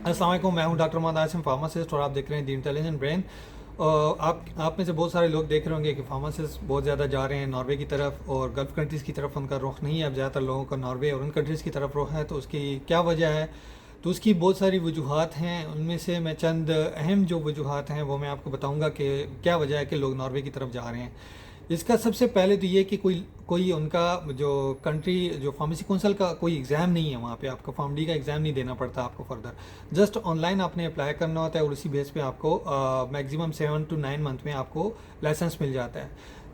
अस्सलाम वालेकुम, मैं हूं डॉक्टर मोहम्मद आसिम, फार्मासिस्ट, और आप देख रहे हैं द इंटेलिजेंट ब्रेन। आप में से बहुत सारे लोग देख रहे होंगे कि फार्मासिस्ट बहुत ज़्यादा जा रहे हैं नॉर्वे की तरफ, और गल्फ़ कंट्रीज़ की तरफ उनका रुख नहीं है। अब ज़्यादातर लोगों का नॉर्वे और उन कंट्रीज़ की तरफ रुख है। तो उसकी क्या वजह है? तो उसकी बहुत सारी वजूहात हैं। उनमें से मैं चंद अहम जो वजूहात हैं वो मैं आपको बताऊंगा कि क्या वजह है कि लोग नॉर्वे की तरफ जा रहे हैं। इसका सबसे पहले तो ये कि कोई कोई उनका जो कंट्री जो फार्मेसी काउंसिल का कोई एग्ज़ाम नहीं है वहाँ पे। आपको फार्म डी का एग्ज़ाम नहीं देना पड़ता आपको फर्दर। जस्ट ऑनलाइन आपने अप्लाई करना होता है और उसी बेस पे आपको मैक्सिमम 7 to 9 मंथ में आपको लाइसेंस मिल जाता है।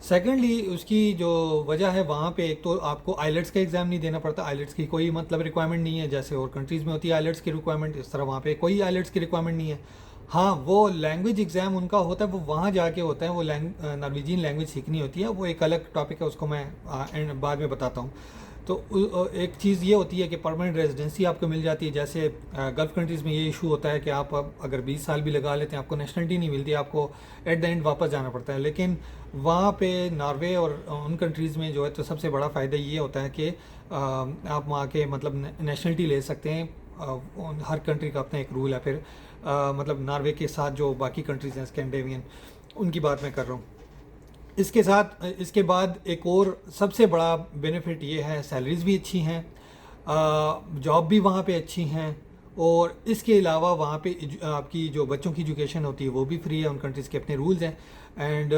सेकेंडली उसकी जो वजह है वहाँ पे, एक तो आपको आइलेट्स का एग्ज़ाम नहीं देना पड़ता। आइलेट्स की कोई मतलब रिक्वायरमेंट नहीं है, जैसे और कंट्रीज़ में होती है आइलेट्स की रिक्वायरमेंट, इस तरह वहाँ पे कोई आइलेट्स की रिक्वायरमेंट नहीं है। हाँ, वो लैंग्वेज एग्ज़ाम उनका होता है, वो वहाँ जाके होता है। वो नॉर्वेजियन लैंग्वेज सीखनी होती है, वो एक अलग टॉपिक है, उसको मैं बाद में बताता हूँ। तो एक चीज़ ये होती है कि परमानेंट रेजिडेंसी आपको मिल जाती है। जैसे गल्फ़ कंट्रीज़ में ये इशू होता है कि आप अब अगर 20 साल भी लगा लेते हैं आपको नेशनलिटी नहीं मिलती, आपको एट द एंड वापस जाना पड़ता है। लेकिन वहाँ पे नॉर्वे और उन कंट्रीज़ में जो है, तो सबसे बड़ा फ़ायदा ये होता है कि आप वहाँ के मतलब नेशनलिटी ले सकते हैं। हर कंट्री का अपना एक रूल है। फिर मतलब नॉर्वे के साथ जो बाकी कंट्रीज़ हैं स्कैंडिनेवियन, उनकी बात मैं कर रहा हूँ। इसके साथ इसके बाद एक और सबसे बड़ा बेनिफिट ये है, सैलरीज भी अच्छी हैं, जॉब भी वहाँ पे अच्छी हैं, और इसके अलावा वहाँ पे आपकी जो बच्चों की एजुकेशन होती है वो भी फ्री है। उन कंट्रीज़ के अपने रूल्स हैं। एंड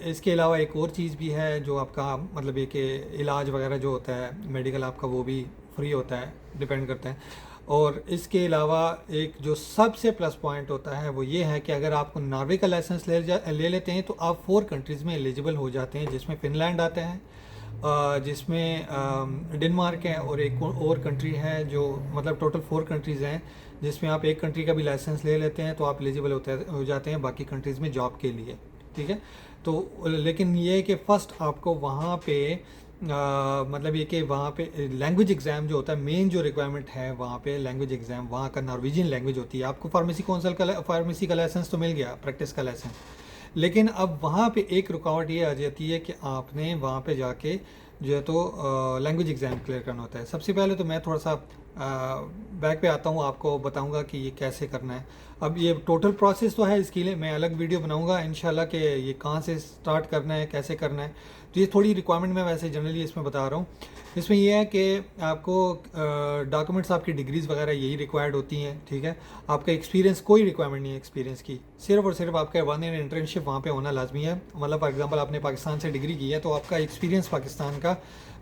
इसके अलावा एक और चीज़ भी है जो आपका मतलब ये कि इलाज वगैरह जो होता है मेडिकल आपका, वो भी फ्री होता है, डिपेंड करता है। और इसके अलावा एक जो सबसे प्लस पॉइंट होता है वो ये है कि अगर आप नॉर्वे का लाइसेंस ले लेते हैं तो आप 4 कंट्रीज़ में एलिजिबल हो जाते हैं, जिसमें फ़िनलैंड आता है, जिसमें डेनमार्क है, और एक और कंट्री है जो मतलब टोटल 4 कंट्रीज़ हैं, जिसमें आप एक कंट्री का भी लाइसेंस ले लेते हैं तो आप एलिजिबल हो जाते हैं बाकी कंट्रीज़ में जॉब के लिए। ठीक है। तो लेकिन ये है कि फ़र्स्ट आपको वहाँ पे मतलब ये कि वहाँ पे लैंग्वेज एग्ज़ाम जो होता है, मेन जो रिक्वायरमेंट है वहाँ पे लैंग्वेज एग्ज़ाम, वहाँ का नॉर्वेजियन लैंग्वेज होती है। आपको फार्मेसी काउंसिल का फार्मेसी का लाइसेंस तो मिल गया, प्रैक्टिस का लाइसेंस। लेकिन अब वहाँ पे एक रुकावट ये आ जाती है कि आपने वहाँ पे जाके जो है तो लैंग्वेज एग्ज़ाम क्लियर करना होता है। सबसे पहले तो मैं थोड़ा सा बैक पे आता हूँ, आपको बताऊँगा कि ये कैसे करना है। अब ये टोटल प्रोसेस तो है, इसके लिए मैं अलग वीडियो बनाऊँगा इंशाल्लाह कि ये कहाँ से स्टार्ट करना है, कैसे करना है। तो ये थोड़ी रिक्वायरमेंट मैं वैसे जनरली इसमें बता रहा हूँ। इसमें यह है कि आपको डॉक्यूमेंट्स, आपकी डिग्रीज़ वगैरह यही रिक्वायर्ड होती हैं। ठीक है। आपका एक्सपीरियंस कोई रिक्वायरमेंट नहीं है एक्सपीरियंस की, सिर्फ और सिर्फ आपका 1 ईयर इंटर्नशिप वहाँ पे होना लाजमी है। मतलब फॉर एग्जांपल आपने पाकिस्तान से डिग्री की है तो आपका एक्सपीरियंस पाकिस्तान का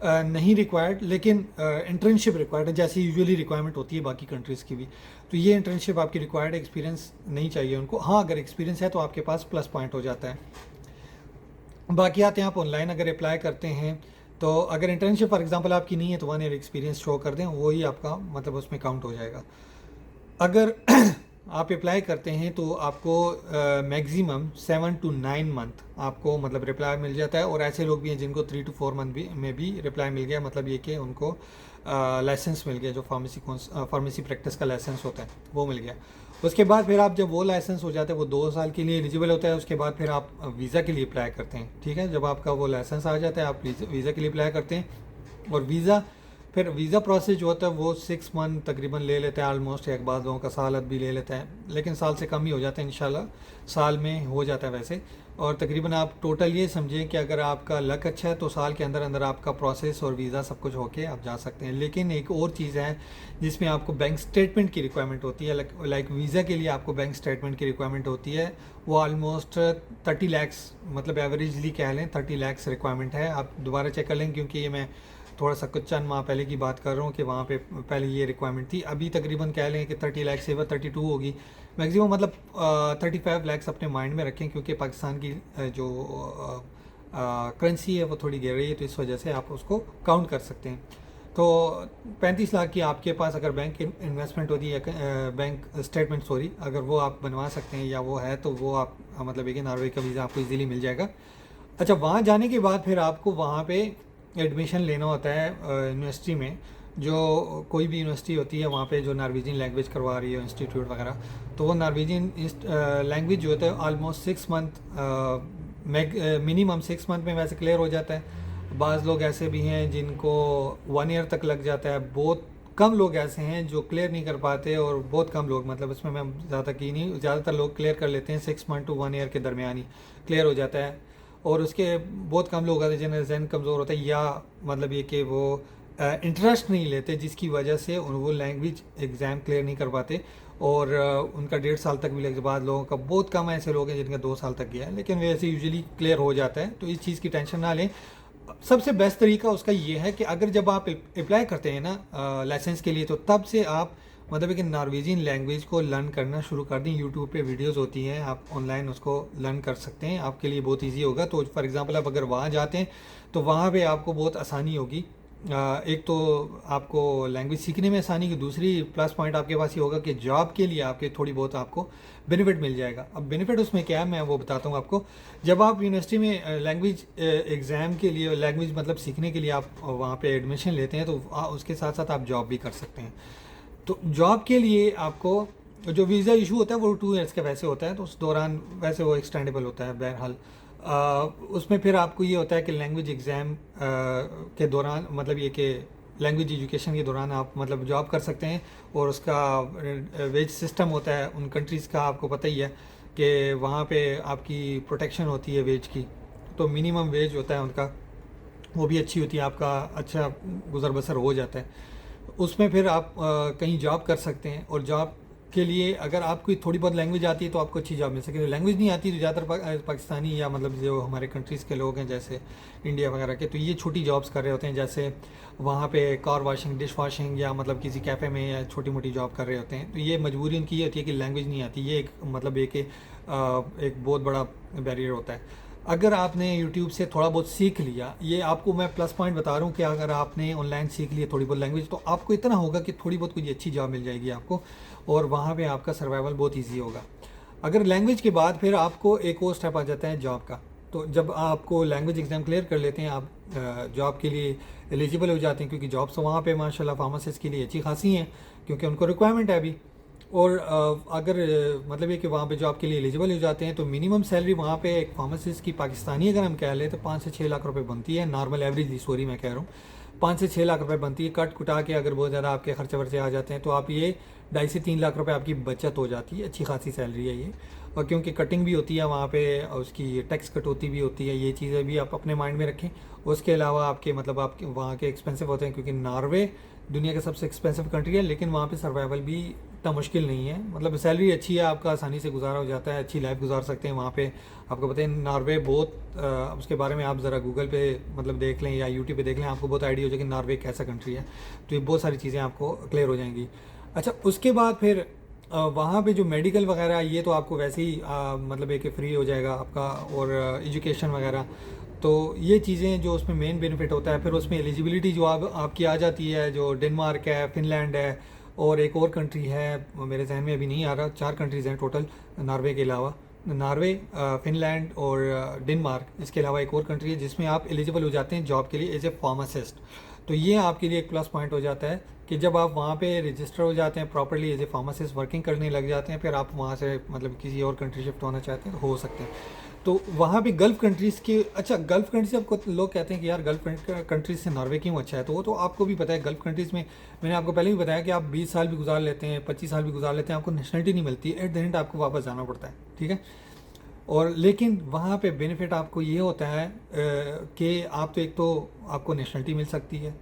नहीं रिक्वायर्ड, लेकिन इंटर्नशिप रिक्वायर्ड है, जैसी यूजुअली रिक्वायरमेंट होती है बाकी कंट्रीज़ की भी। तो ये इंटर्नशिप आपकी रिक्वायर्ड है, एक्सपीरियंस नहीं चाहिए उनको। हाँ, अगर एक्सपीरियंस है तो आपके पास प्लस पॉइंट हो जाता है। बाकी आते हैं, आप ऑनलाइन अगर अप्लाई करते हैं तो अगर इंटर्नशिप फॉर एग्जांपल आपकी नहीं है तो 1 ईयर एक्सपीरियंस शो कर दें, वही आपका मतलब उसमें काउंट हो जाएगा। अगर आप अप्लाई करते हैं तो आपको मैक्सिमम 7 to 9 मंथ आपको मतलब रिप्लाई मिल जाता है। और ऐसे लोग भी हैं जिनको 3 to 4 मंथ में भी रिप्लाई मिल गया, मतलब ये कि उनको लाइसेंस मिल गया, जो फार्मेसी प्रैक्टिस का लाइसेंस होता है वो मिल गया। उसके बाद फिर आप जब वो लाइसेंस हो जाता है, वो 2 साल के लिए एलिजिबल होता है। उसके बाद फिर आप वीज़ा के लिए अप्लाई करते हैं। ठीक है। जब आपका वो लाइसेंस आ जाता है आप वीज़ा के लिए अप्लाई करते हैं। और फिर वीज़ा प्रोसेस जो होता है वो 6 मंथ तकरीबन ले लेते हैं ऑलमोस्ट। एक बाद लोगों का साल भी ले लेते हैं, लेकिन साल से कम ही हो जाता है इंशाल्लाह, साल में हो जाता है वैसे। और तकरीबन आप टोटल ये समझें कि अगर आपका लक अच्छा है तो साल के अंदर अंदर आपका प्रोसेस और वीज़ा सब कुछ होके आप जा सकते हैं। लेकिन एक और चीज़ है जिसमें आपको बैंक स्टेटमेंट की रिक्वायरमेंट होती है। लाइक वीज़ा के लिए आपको बैंक स्टेटमेंट की रिक्वायरमेंट होती है। वो ऑलमोस्ट 30 लाख, मतलब एवरेजली कह लें 30 लाख रिक्वायरमेंट है। आप दोबारा चेक कर लें, क्योंकि ये मैं थोड़ा सा कुछ चंद माह पहले की बात कर रहा हूँ कि वहाँ पे पहले ये रिक्वायरमेंट थी। अभी तकरीबन कह लें कि 30 लाख से 32 होगी मैक्सिमम, मतलब 35 लाख अपने माइंड में रखें, क्योंकि पाकिस्तान की जो करेंसी है वो थोड़ी गिर रही है, तो इस वजह से आप उसको काउंट कर सकते हैं। तो 35 लाख की आपके पास अगर बैंक इन्वेस्टमेंट होती है, बैंक स्टेटमेंट सॉरी, अगर वो आप बनवा सकते हैं या वो है तो वो आप मतलब एक नॉर्वे का वीज़ा आपको इजीली मिल जाएगा। अच्छा, वहाँ जाने के बाद फिर आपको वहाँ पे एडमिशन लेना होता है यूनिवर्सिटी में। जो कोई भी यूनिवर्सिटी होती है वहाँ पे जो नॉर्वेजियन लैंग्वेज करवा रही है इंस्टीट्यूट वगैरह, तो वो नॉर्वेजियन लैंग्वेज जो होता है ऑलमोस्ट 6 मंथ, मिनिमम 6 मंथ में वैसे क्लियर हो जाता है। बाज़ लोग ऐसे भी हैं जिनको 1 ईयर तक लग जाता है। बहुत कम लोग ऐसे हैं जो क्लियर नहीं कर पाते, और बहुत कम लोग, मतलब इसमें मैं ज़्यादा की नहीं, ज़्यादातर लोग क्लियर कर लेते हैं 6 मंथ टू 1 ईयर के दरमियान ही क्लियर हो जाता है। और उसके बहुत कम लोग आते हैं जिन्हें जहन कमज़ोर होता है, या मतलब ये कि वो इंटरेस्ट नहीं लेते, जिसकी वजह से वो लैंग्वेज एग्ज़ाम क्लियर नहीं कर पाते, और उनका 1.5 साल तक भी लग, बाद लोगों का बहुत कम ऐसे लोग हैं जिनका 2 साल तक गया है, लेकिन वैसे यूजुअली क्लियर हो जाता है। तो इस चीज़ की टेंशन ना लें। सबसे बेस्ट तरीका उसका ये है कि अगर जब आप अप्लाई करते हैं ना लाइसेंस के लिए, तो तब से आप मतलब है कि नॉर्वेजियन लैंग्वेज को लर्न करना शुरू कर दें। यूट्यूब पे वीडियोस होती हैं, आप ऑनलाइन उसको लर्न कर सकते हैं, आपके लिए बहुत इजी होगा। तो फॉर एग्जांपल आप अगर वहाँ जाते हैं तो वहाँ पे आपको बहुत आसानी होगी। एक तो आपको लैंग्वेज सीखने में आसानी की, दूसरी प्लस पॉइंट आपके पास ये होगा कि जॉब के लिए आपके थोड़ी बहुत आपको बेनिफिट मिल जाएगा। अब बेनिफिट उसमें क्या है मैं वो बताता हूँ आपको। जब आप यूनिवर्सिटी में लैंग्वेज एग्ज़ाम के लिए, लैंग्वेज मतलब सीखने के लिए आप वहाँ पे एडमिशन लेते हैं, तो उसके साथ साथ आप जॉब भी कर सकते हैं। तो जॉब के लिए आपको जो वीज़ा इशू होता है वो 2 ईयर्स का वैसे होता है, तो उस दौरान वैसे वो एक्सटेंडेबल होता है बहरहाल। उसमें फिर आपको ये होता है कि लैंग्वेज एग्ज़ाम के दौरान, मतलब ये कि लैंग्वेज एजुकेशन के दौरान आप मतलब जॉब कर सकते हैं, और उसका वेज सिस्टम होता है उन कंट्रीज़ का, आपको पता ही है कि वहाँ पे आपकी प्रोटेक्शन होती है वेज की। तो मिनिमम वेज होता है उनका, वो भी अच्छी होती है, आपका अच्छा गुजर बसर हो जाता है। उसमें फिर आप कहीं जॉब कर सकते हैं, और जॉब के लिए अगर आपको थोड़ी बहुत लैंग्वेज आती है तो आपको अच्छी जॉब मिल सके। लैंग्वेज नहीं आती तो ज़्यादातर पाकिस्तानी या मतलब जो हमारे कंट्रीज़ के लोग हैं जैसे इंडिया वगैरह के, तो ये छोटी जॉब्स कर रहे होते हैं, जैसे वहाँ पे कार वॉशिंग, डिश वॉशिंग, या मतलब किसी कैफ़े में या छोटी मोटी जॉब कर रहे होते हैं। तो ये मजबूरी उनकी ये होती है कि लैंग्वेज नहीं आती, ये एक मतलब एक बहुत बड़ा बैरियर होता है। अगर आपने YouTube से थोड़ा बहुत सीख लिया, ये आपको मैं प्लस पॉइंट बता रहा हूँ कि अगर आपने ऑनलाइन सीख लिया थोड़ी बहुत लैंग्वेज, तो आपको इतना होगा कि थोड़ी बहुत कोई अच्छी जॉब मिल जाएगी आपको, और वहाँ पे आपका सर्वाइवल बहुत इजी होगा। अगर लैंग्वेज के बाद फिर आपको एक और स्टेप आ जाता है जॉब का। तो जब आपको लैंग्वेज एग्ज़ाम क्लियर कर लेते हैं, आप जॉब के लिए एलिजिबल हो जाते हैं, क्योंकि जॉब्स तो वहाँ पे माशाल्लाह फार्मासिस्ट के लिए अच्छी खासी हैं, क्योंकि उनको रिक्वायरमेंट है अभी। और अगर मतलब ये कि वहाँ पे जॉब के लिए एलिजिबल हो जाते हैं, तो मिनिमम सैलरी वहाँ पे एक फार्मासिस्ट की पाकिस्तानी अगर हम कह लें तो 5 से 6 लाख रुपए बनती है, नॉर्मल एवरेज सॉरी मैं कह रहा हूँ, 5 से 6 लाख रुपए बनती है। कट कुटा के अगर बहुत ज़्यादा आपके खर्चे वर्चे आ जाते हैं तो आप ये 2.5 से 3 लाख रुपए आपकी बचत हो जाती है। अच्छी खासी सैलरी है ये, और क्योंकि कटिंग भी होती है वहाँ पे, उसकी टैक्स कटौती भी होती है, ये चीज़ें भी आप अपने माइंड में रखें। उसके अलावा आपके मतलब आपके वहाँ के एक्सपेंसिव होते हैं, क्योंकि नॉर्वे दुनिया का सबसे एक्सपेंसिव कंट्री है, लेकिन वहाँ पे सर्वाइवल भी इतना मुश्किल नहीं है। मतलब सैलरी अच्छी है, आपका आसानी से गुजारा हो जाता है, अच्छी लाइफ गुजार सकते हैं वहाँ पे। आपको पता है नॉर्वे बहुत उसके बारे में आप ज़रा गूगल पे मतलब देख लें या यूट्यूब पे देख लें, आपको बहुत आइडिया हो जाएगी नॉर्वे कैसा कंट्री है। तो ये बहुत सारी चीज़ें आपको क्लियर हो जाएंगी। अच्छा, उसके बाद फिर वहाँ पे जो मेडिकल वगैरह ये तो आपको वैसे ही मतलब एक फ्री हो जाएगा आपका, और एजुकेशन वगैरह, तो ये चीज़ें जो उसमें मेन बेनिफिट होता है। फिर उसमें एलिजिबिलिटी जो आपकी आ जाती है, जो डेनमार्क है, फिनलैंड है, और एक और कंट्री है मेरे जहन में अभी नहीं आ रहा, 4 कंट्रीज़ हैं टोटल नॉर्वे के अलावा। नॉर्वे, फिनलैंड और डेनमार्क, इसके अलावा एक और कंट्री है जिसमें आप एलिजिबल हो जाते हैं जॉब के लिए एज ए फार्मासिस्ट। तो ये आपके लिए एक प्लस पॉइंट हो जाता है कि जब आप वहाँ पे रजिस्टर हो जाते हैं properly as a pharmacist, working करने लग जाते हैं, फिर आप वहाँ से मतलब किसी और कंट्री शिफ्ट होना चाहते हैं तो हो सकते हैं। तो वहाँ पे गल्फ़ कंट्रीज़ के, अच्छा गल्फ़ कंट्रीज़ आपको लोग कहते हैं कि यार गल्फ़ कंट्रीज़ से नॉर्वे क्यों अच्छा है, तो वो तो आपको भी पता है। गल्फ़ कंट्रीज़ में मैंने आपको पहले भी बताया कि आप 20 साल भी गुजार लेते हैं, 25 साल भी गुजार लेते हैं, आपको नेशनलिटी नहीं मिलती, एट द एंड आपको वापस जाना पड़ता है, ठीक है। और लेकिन वहाँ पे बेनिफिट आपको ये होता है कि आप तो एक तो आपको नेशनलिटी मिल सकती है,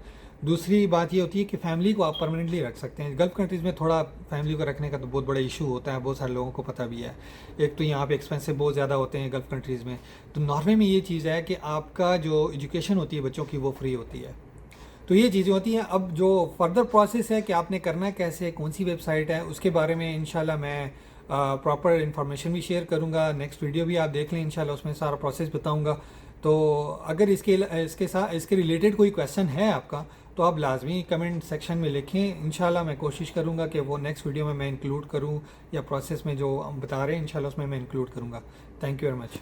दूसरी बात ये होती है कि फैमिली को आप परमानेंटली रख सकते हैं। गल्फ़ कंट्रीज़ में थोड़ा फैमिली को रखने का तो बहुत बड़ा इशू होता है, बहुत सारे लोगों को पता भी है। एक तो यहाँ पे एक्सपेंसिव बहुत ज़्यादा होते हैं गल्फ़ कंट्रीज़ में। तो नॉर्वे में ये चीज़ है कि आपका जो एजुकेशन होती है बच्चों की वो फ्री होती है। तो ये चीज़ें होती हैं। अब जो फर्दर प्रोसेस है कि आपने करना कैसे, कौन सी वेबसाइट है, उसके बारे में इंशाल्लाह मैं प्रॉपर इन्फॉर्मेशन भी शेयर करूँगा। नेक्स्ट वीडियो भी आप देख लें, इंशाल्लाह उसमें सारा प्रोसेस बताऊँगा। तो अगर इसके रिलेटेड कोई क्वेश्चन है आपका तो आप लाजमी कमेंट सेक्शन में लिखें। इंशाल्लाह मैं कोशिश करूँगा कि वो नेक्स्ट वीडियो में मैं इंक्लूड करूँ, या प्रोसेस में जो हम बता रहे हैं इंशाल्लाह उसमें मैं इंक्लूड करूँगा। Thank you very much.